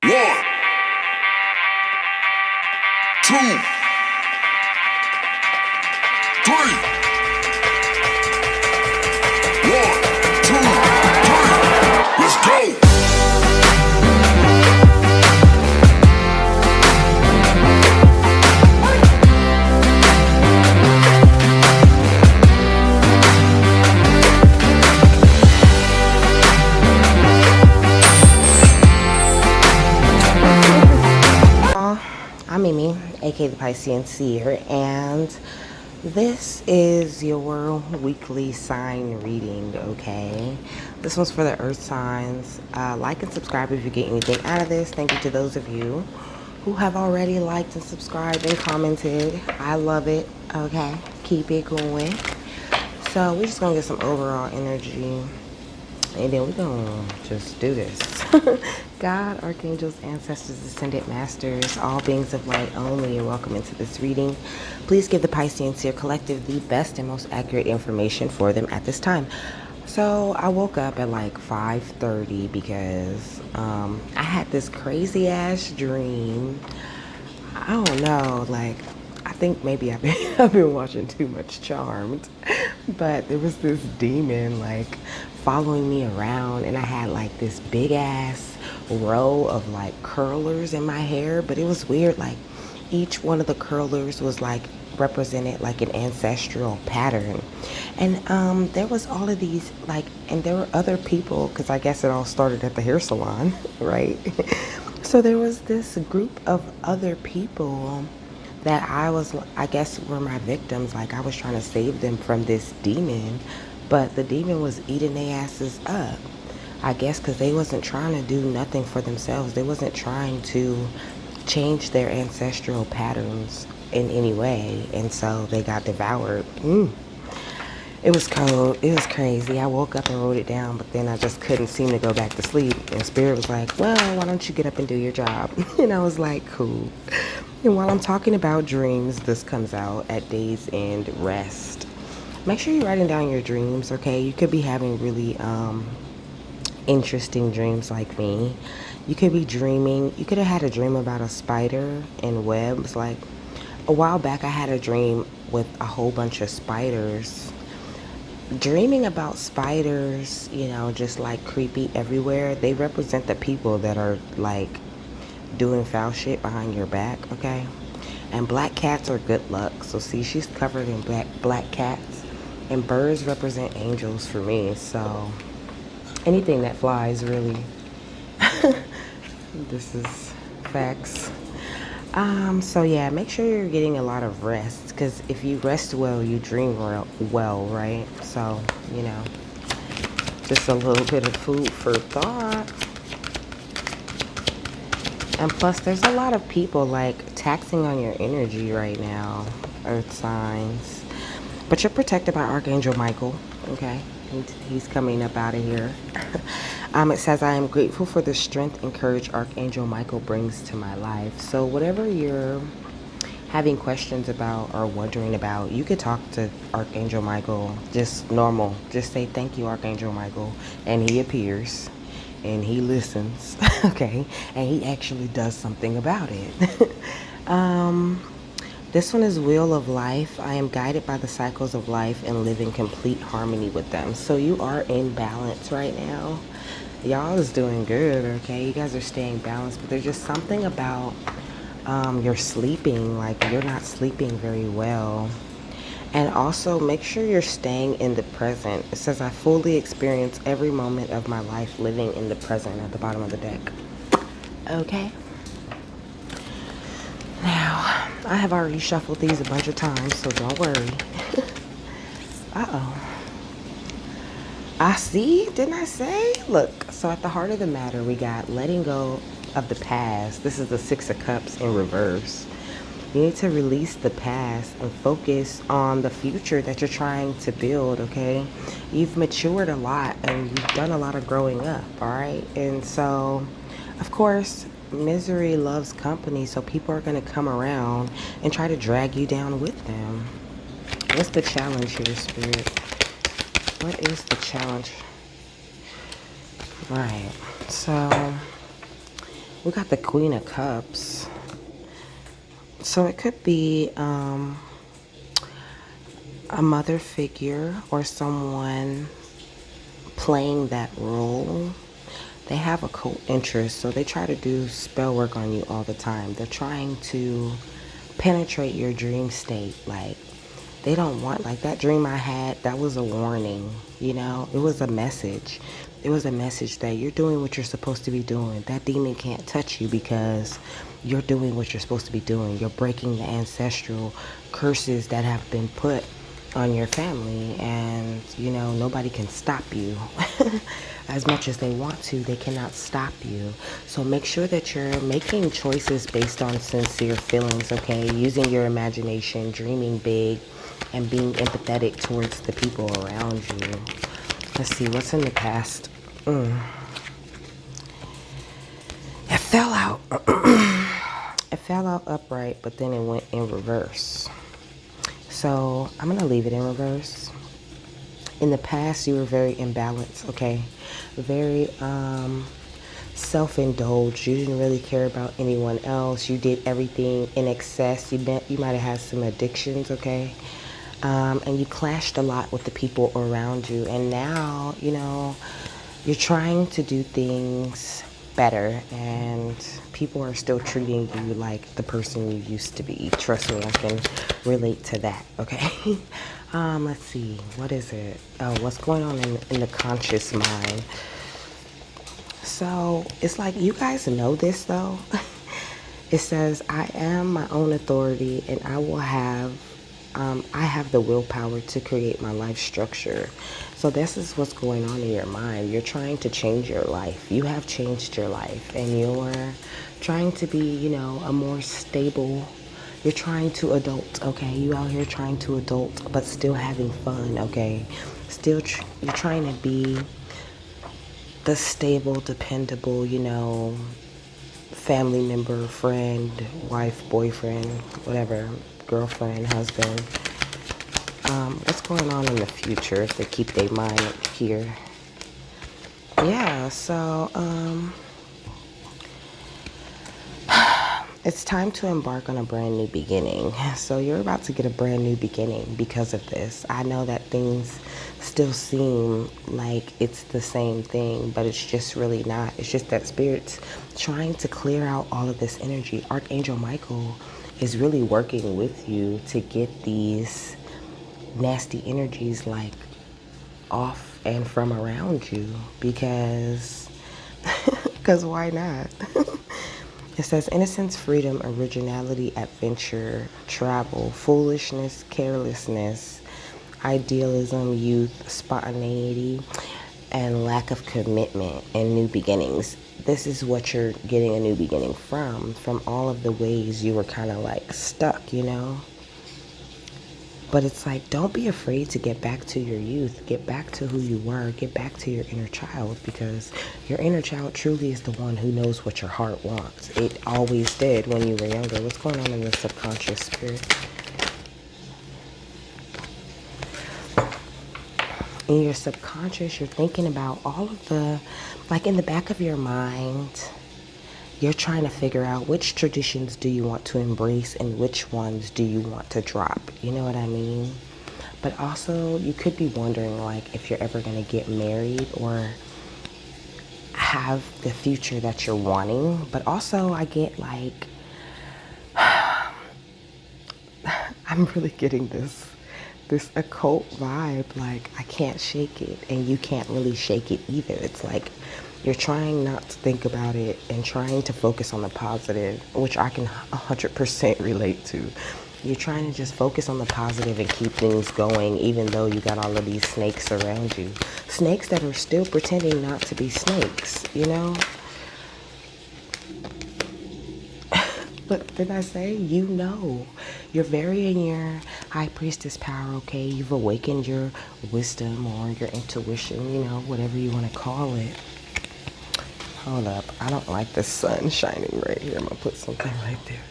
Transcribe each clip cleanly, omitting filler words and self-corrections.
One, two, three. One, two, three. Let's go. I'm Mimi, aka the Piscean Seer, and this is your weekly sign reading, okay? This one's for the earth signs. Like and subscribe if you get anything out of this. Thank you to those of you who have already liked and subscribed and commented. I love it, okay? Keep it going. So we're just gonna get some overall energy, and then we're gonna just do this. God, archangels, ancestors, ascended masters, all beings of light only, and welcome into this reading. Please give the Piscean Seer Collective the best and most accurate information for them at this time. So I woke up at like 5:30 because I had this crazy ass dream. I don't know, like I think maybe I've been watching too much Charmed, but there was this demon like following me around, and I had like this big ass row of like curlers in my hair, but it was weird. Like each one of the curlers was like represented like an ancestral pattern, and there was all of these like, and there were other people because I guess it all started at the hair salon, right? So there was this group of other people that I guess were my victims. Like I was trying to save them from this demon, but the demon was eating their asses up. I guess because they wasn't trying to do nothing for themselves. They wasn't trying to change their ancestral patterns in any way, and so they got devoured. It was cold. It was crazy. I woke up and wrote it down, but then I just couldn't seem to go back to sleep. And Spirit was like, well, why don't you get up and do your job? And I was like, cool. And while I'm talking about dreams, this comes out at Day's End Rest. Make sure you're writing down your dreams, okay? You could be having really interesting dreams like me. You could be dreaming. You could have had a dream about a spider and webs. Like a while back, I had a dream with a whole bunch of spiders. Dreaming about spiders, you know, just like creepy everywhere. They represent the people that are like doing foul shit behind your back, okay? And black cats are good luck. So see, she's covered in black cats, and birds represent angels for me. So anything that flies, really. This is facts. So yeah, make sure you're getting a lot of rest, because if you rest well, you dream well, right? So, you know, just a little bit of food for thought. And plus, there's a lot of people like taxing on your energy right now, earth signs. But you're protected by Archangel Michael, okay? He's coming up out of here. It says, I am grateful for the strength and courage Archangel Michael brings to my life. So whatever you're having questions about or wondering about, you could talk to Archangel Michael, just normal. Just say, thank you, Archangel Michael. And he appears and he listens, okay? And he actually does something about it. This one is Wheel of Life. I am guided by the cycles of life and live in complete harmony with them. So you are in balance right now. Y'all is doing good, okay? You guys are staying balanced, but there's just something about you're sleeping, like you're not sleeping very well. And also make sure you're staying in the present. It says, I fully experience every moment of my life living in the present at the bottom of the deck. Okay. Now, I have already shuffled these a bunch of times, so don't worry. Uh-oh. I see, didn't I say? Look, so at the heart of the matter, we got letting go of the past. This is the Six of Cups in reverse. You need to release the past and focus on the future that you're trying to build, okay? You've matured a lot and you've done a lot of growing up, all right? And so, of course, misery loves company, so people are going to come around and try to drag you down with them. What's the challenge here, Spirit? What is the challenge? Right. So We got the Queen of Cups. So it could be a mother figure or someone playing that role. They have occult interest, so they try to do spell work on you all the time. They're trying to penetrate your dream state. Like, they don't want, like that dream I had, that was a warning, you know? It was a message. It was a message that you're doing what you're supposed to be doing. That demon can't touch you because you're doing what you're supposed to be doing. You're breaking the ancestral curses that have been put on your family, and you know, nobody can stop you. As much as they want to, they cannot stop you. So make sure that you're making choices based on sincere feelings, okay? Using your imagination, dreaming big, and being empathetic towards the people around you. Let's see, what's in the past? It fell out. It fell out upright, but then it went in reverse. So I'm going to leave it in reverse. In the past, you were very imbalanced, okay? Very self-indulged. You didn't really care about anyone else. You did everything in excess. You might have had some addictions, okay? And you clashed a lot with the people around you. And now, you know, you're trying to do things better, and people are still treating you like the person you used to be. Trust me, I can relate to that, okay? Let's see, what is it? Oh, what's going on in the conscious mind? So it's like, you guys know this though. It says, I am my own authority, and I have the willpower to create my life structure. So this is what's going on in your mind. You're trying to change your life. You have changed your life, and you're trying to be, you know, a more stable. You're trying to adult, okay? You out here trying to adult, but still having fun, okay? Still, you're trying to be the stable, dependable, you know, family member, friend, wife, boyfriend, whatever, girlfriend, husband. What's going on in the future if they keep their mind here? Yeah, so it's time to embark on a brand new beginning. So you're about to get a brand new beginning because of this. I know that things still seem like it's the same thing, but it's just really not. It's just that Spirit's trying to clear out all of this energy. Archangel Michael is really working with you to get these nasty energies like off and from around you, because why not? It says innocence, freedom, originality, adventure, travel, foolishness, carelessness, idealism, youth, spontaneity, and lack of commitment, and new beginnings. This is what you're getting a new beginning from all of the ways you were kind of like stuck, you know? But it's like, don't be afraid to get back to your youth, get back to who you were, get back to your inner child, because your inner child truly is the one who knows what your heart wants. It always did when you were younger. What's going on in the subconscious, Spirit? In your subconscious, you're thinking about all of the, like in the back of your mind, you're trying to figure out which traditions do you want to embrace and which ones do you want to drop. You know what I mean? But also, you could be wondering, like, if you're ever going to get married or have the future that you're wanting. But also, I get, like, I'm really getting this occult vibe. Like, I can't shake it, and you can't really shake it either. It's like, you're trying not to think about it and trying to focus on the positive, which I can 100% relate to. You're trying to just focus on the positive and keep things going, even though you got all of these snakes around you. Snakes that are still pretending not to be snakes, you know? But did I say, you know? You're very in your high priestess power, okay? You've awakened your wisdom or your intuition, you know, whatever you want to call it. Hold up, I don't like the sun shining right here. I'm gonna put something right there.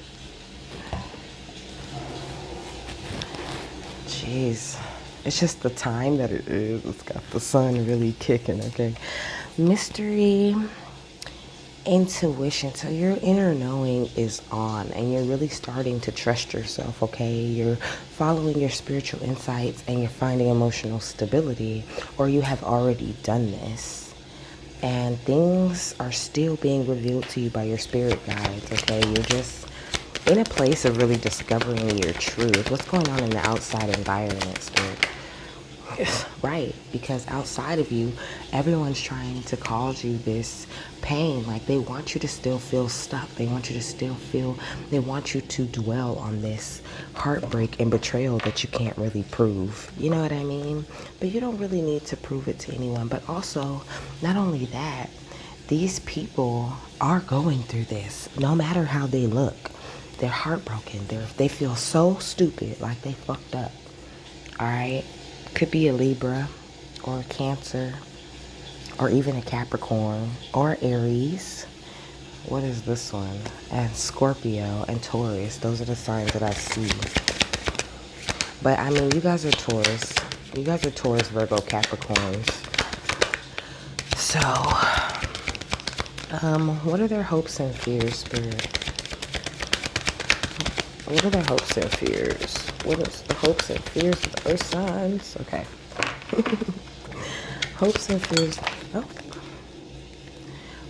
Jeez, it's just the time that it is. It's got the sun really kicking, okay? Mystery intuition. So your inner knowing is on, and you're really starting to trust yourself, okay? You're following your spiritual insights, and you're finding emotional stability, or you have already done this. And things are still being revealed to you by your spirit guides, okay? You're just in a place of really discovering your truth. What's going on in the outside environment, spirit? Right, because outside of you, everyone's trying to cause you this pain. Like, they want you to still feel stuck. They want you to still feel, they want you to dwell on this heartbreak and betrayal that you can't really prove. You know what I mean? But you don't really need to prove it to anyone. But also, not only that, these people are going through this, no matter how they look. They're heartbroken. They feel so stupid, like they fucked up. All right? Could be a Libra or a Cancer or even a Capricorn or Aries. What is this one? And Scorpio and Taurus. Those are the signs that I see. But I mean, you guys are Taurus. You guys are Taurus, Virgo, Capricorns. So, what are their hopes and fears, Spirit? What are their hopes and fears? What is the hopes and fears of the earth signs? Okay. Hopes and fears. Oh.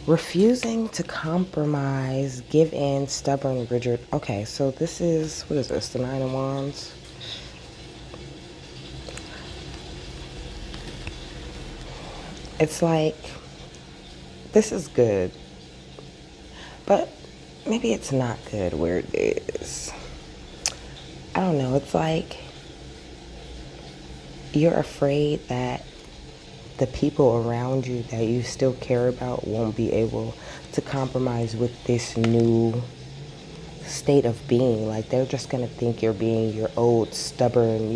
Refusing to compromise, give in, stubborn, rigid. Okay, so this is, what is this? The Nine of Wands? It's like, this is good, but maybe it's not good where it is. I don't know. It's like you're afraid that the people around you that you still care about won't be able to compromise with this new state of being. Like, they're just going to think you're being your old, stubborn,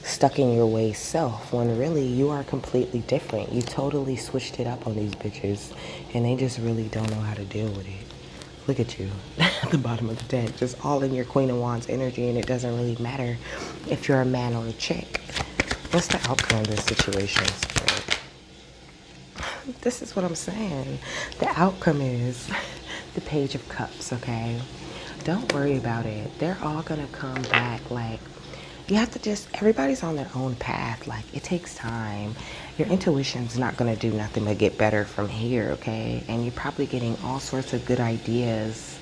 stuck in your ways self, when really you are completely different. You totally switched it up on these bitches, and they just really don't know how to deal with it. Look at you at the bottom of the deck, just all in your Queen of Wands energy, and it doesn't really matter if you're a man or a chick. What's the outcome of this situation, Spirit? This is what I'm saying. The outcome is the Page of Cups, okay? Don't worry about it. They're all gonna come back. Like, you have to just, everybody's on their own path. Like, it takes time. Your intuition's not going to do nothing but get better from here, okay? And you're probably getting all sorts of good ideas,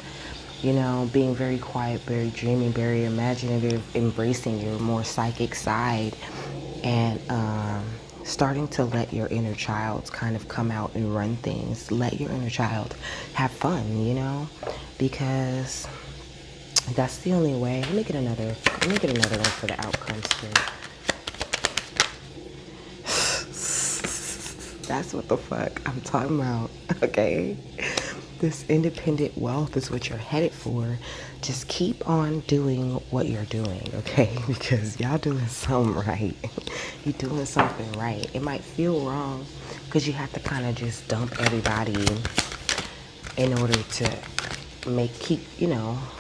being very quiet, very dreaming, very imaginative, embracing your more psychic side, and starting to let your inner child kind of come out and run things. Let your inner child have fun, because that's the only way. Let me get another one for the outcome, Spirit. That's what the fuck I'm talking about, okay? This independent wealth is what you're headed for. Just keep on doing what you're doing, okay? Because y'all doing something right. You're doing something right. It might feel wrong because you have to kind of just dump everybody in order to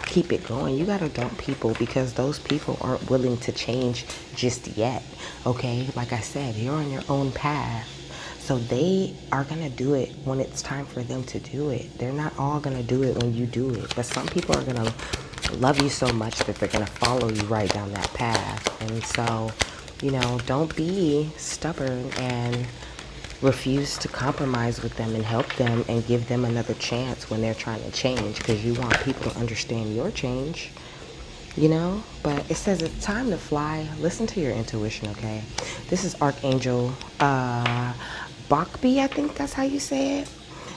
keep it going. You gotta dump people because those people aren't willing to change just yet, okay? Like I said, you're on your own path. So they are going to do it when it's time for them to do it. They're not all going to do it when you do it. But some people are going to love you so much that they're going to follow you right down that path. And so, don't be stubborn and refuse to compromise with them and help them and give them another chance when they're trying to change, because you want people to understand your change, But it says it's time to fly. Listen to your intuition, okay? This is Archangel Bakbi, I think that's how you say it.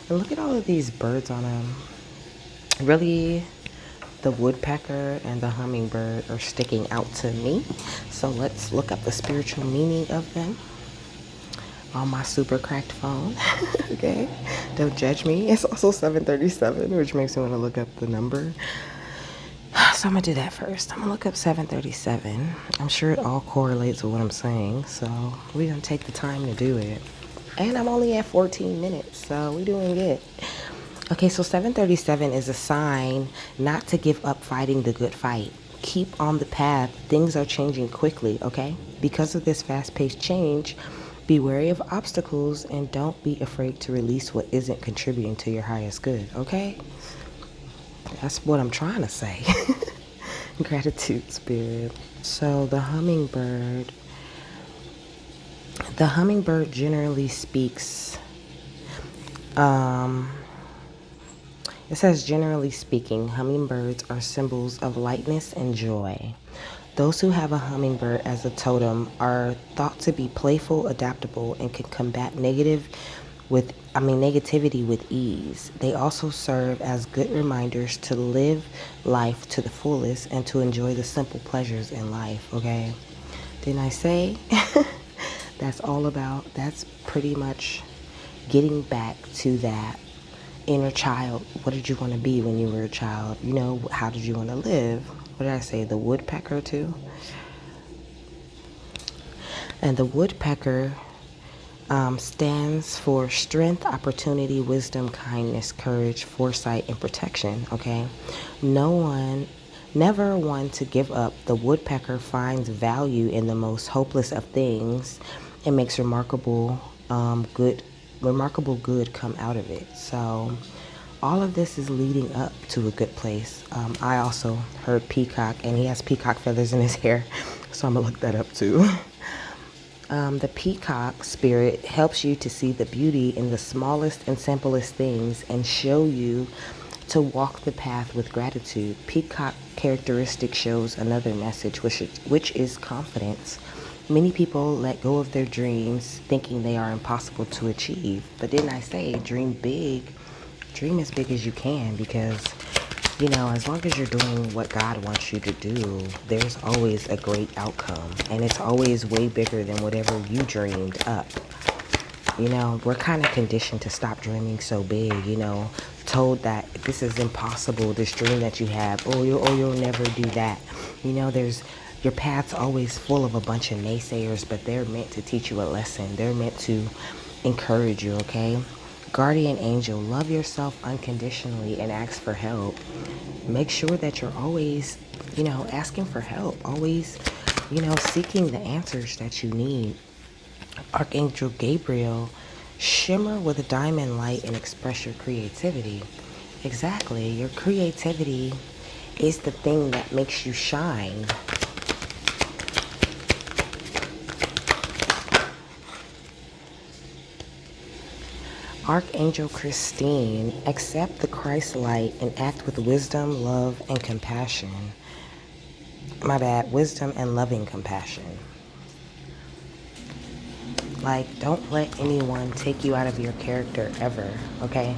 And look at all of these birds on them. Really, the woodpecker and the hummingbird are sticking out to me. So let's look up the spiritual meaning of them on my super cracked phone. Okay, don't judge me. It's also 7:37, which makes me want to look up the number. So I'm gonna do that first. I'm gonna look up 7:37. I'm sure it all correlates with what I'm saying, so we're gonna take the time to do it. And I'm only at 14 minutes, so we're doing good. Okay, so 7:37 is a sign not to give up fighting the good fight. Keep on the path. Things are changing quickly, okay? Because of this fast-paced change, Be wary of obstacles and don't be afraid to release what isn't contributing to your highest good, okay? That's what I'm trying to say. Gratitude, Spirit. So the hummingbird generally speaks, it says, generally speaking, hummingbirds are symbols of lightness and joy. Those who have a hummingbird as a totem are thought to be playful, adaptable, and can combat negativity with ease. They also serve as good reminders to live life to the fullest and to enjoy the simple pleasures in life, okay? Didn't I say? That's pretty much getting back to that inner child. What did you want to be when you were a child? You know, how did you want to live? What did I say? The woodpecker too? And the woodpecker stands for strength, opportunity, wisdom, kindness, courage, foresight, and protection, okay? Never one to give up, the woodpecker finds value in the most hopeless of things and makes remarkable good come out of it. So all of this is leading up to a good place. I also heard peacock, and he has peacock feathers in his hair, so I'm gonna look that up too. The peacock spirit helps you to see the beauty in the smallest and simplest things and show you to walk the path with gratitude. Peacock characteristic shows another message, which is confidence. Many people let go of their dreams thinking they are impossible to achieve. But didn't I say dream big? Dream as big as you can, because, you know, as long as you're doing what God wants you to do, there's always a great outcome. And it's always way bigger than whatever you dreamed up. You know, we're kind of conditioned to stop dreaming so big, you know, told that this is impossible, this dream that you have, you'll never do that. You know, your path's always full of a bunch of naysayers, but they're meant to teach you a lesson. They're meant to encourage you, okay? Guardian angel, love yourself unconditionally and ask for help. Make sure that you're always, you know, asking for help, always, you know, seeking the answers that you need. Archangel Gabriel, shimmer with a diamond light and express your creativity. Exactly, your creativity is the thing that makes you shine. Archangel Christine, accept the Christ light and act with wisdom, love, and compassion. Wisdom and loving compassion. Like, don't let anyone take you out of your character ever, okay?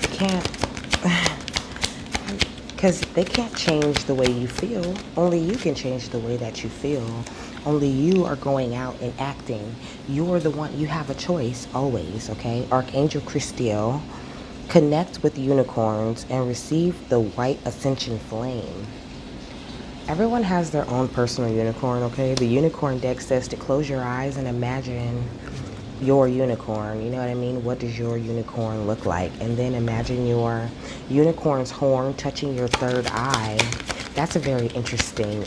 You can't, because they can't change the way you feel. Only you can change the way that you feel. Only you are going out and acting. You're the one, you have a choice always, okay? Archangel Christiel, connect with unicorns and receive the white ascension flame. Everyone has their own personal unicorn, okay? The unicorn deck says to close your eyes and imagine your unicorn. You know what I mean? What does your unicorn look like? And then imagine your unicorn's horn touching your third eye. That's a very interesting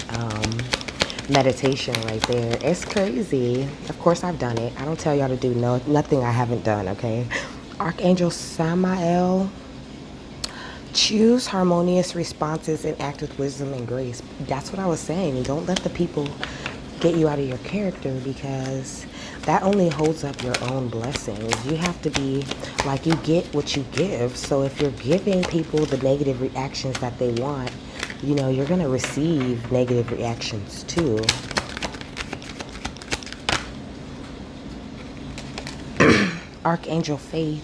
meditation right there. It's crazy. Of course, I've done it. I don't tell y'all to do nothing I haven't done, okay? Archangel Samael, choose harmonious responses and act with wisdom and grace. That's what I was saying. Don't let the people get you out of your character, because that only holds up your own blessings. You have to be like, you get what you give. So if you're giving people the negative reactions that they want, you know, you're going to receive negative reactions too. Archangel Faith,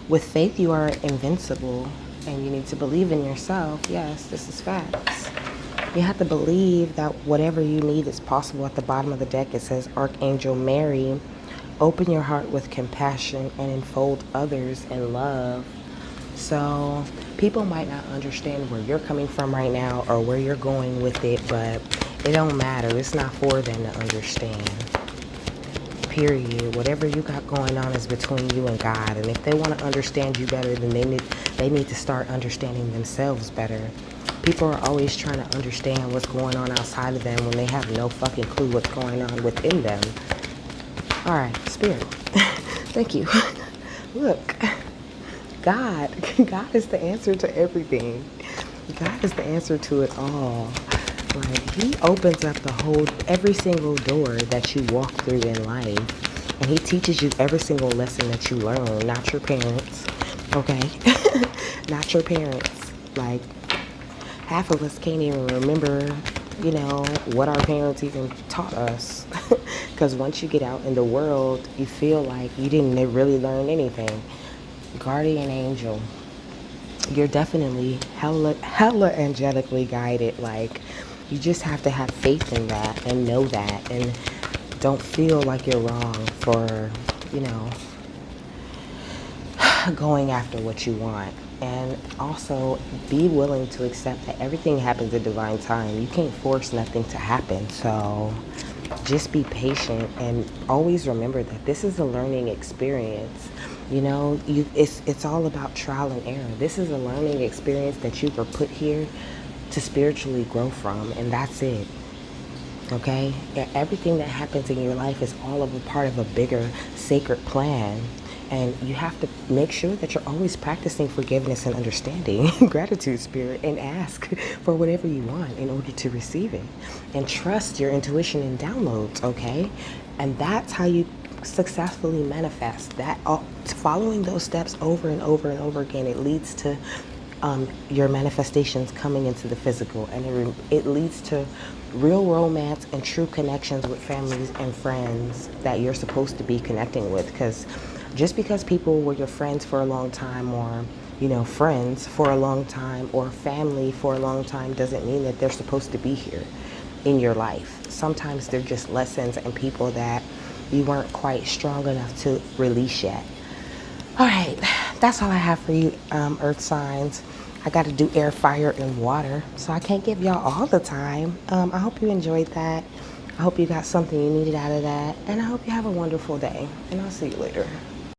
with faith you are invincible. And you need to believe in yourself. Yes, this is facts. You have to believe that whatever you need is possible. At the bottom of the deck, it says, Archangel Mary, open your heart with compassion and enfold others in love. So people might not understand where you're coming from right now or where you're going with it, but it don't matter. It's not for them to understand. Period. Whatever you got going on is between you and God. And if they want to understand you better, then they need to start understanding themselves better. People are always trying to understand what's going on outside of them when they have no fucking clue what's going on within them. All right, Spirit. Thank you. Look, God, God is the answer to everything. God is the answer to it all. Like, he opens up every single door that you walk through in life. And he teaches you every single lesson that you learn, not your parents, okay? Not your parents. Like, half of us can't even remember, what our parents even taught us. Because once you get out in the world, you feel like you didn't really learn anything. Guardian angel, you're definitely hella angelically guided. Like, you just have to have faith in that and know that, and don't feel like you're wrong for, going after what you want. And also be willing to accept that everything happens at divine time. You can't force nothing to happen. So just be patient and always remember that this is a learning experience. It's all about trial and error. This is a learning experience that you were put here to spiritually grow from, and that's it. Okay? Everything that happens in your life is all of a part of a bigger sacred plan. And you have to make sure that you're always practicing forgiveness and understanding, gratitude, Spirit, and ask for whatever you want in order to receive it. And trust your intuition and downloads, okay? And that's how you successfully manifest that. Following those steps over and over and over again, it leads to your manifestations coming into the physical, and it leads to real romance and true connections with families and friends that you're supposed to be connecting with. Because just because people were your friends for a long time, or friends for a long time, or family for a long time, doesn't mean that they're supposed to be here in your life. Sometimes they're just lessons and people that you weren't quite strong enough to release yet. All right, that's all I have for you, earth signs. I got to do air, fire, and water, so I can't give y'all all the time. I hope you enjoyed that. I hope you got something you needed out of that, and I hope you have a wonderful day, and I'll see you later.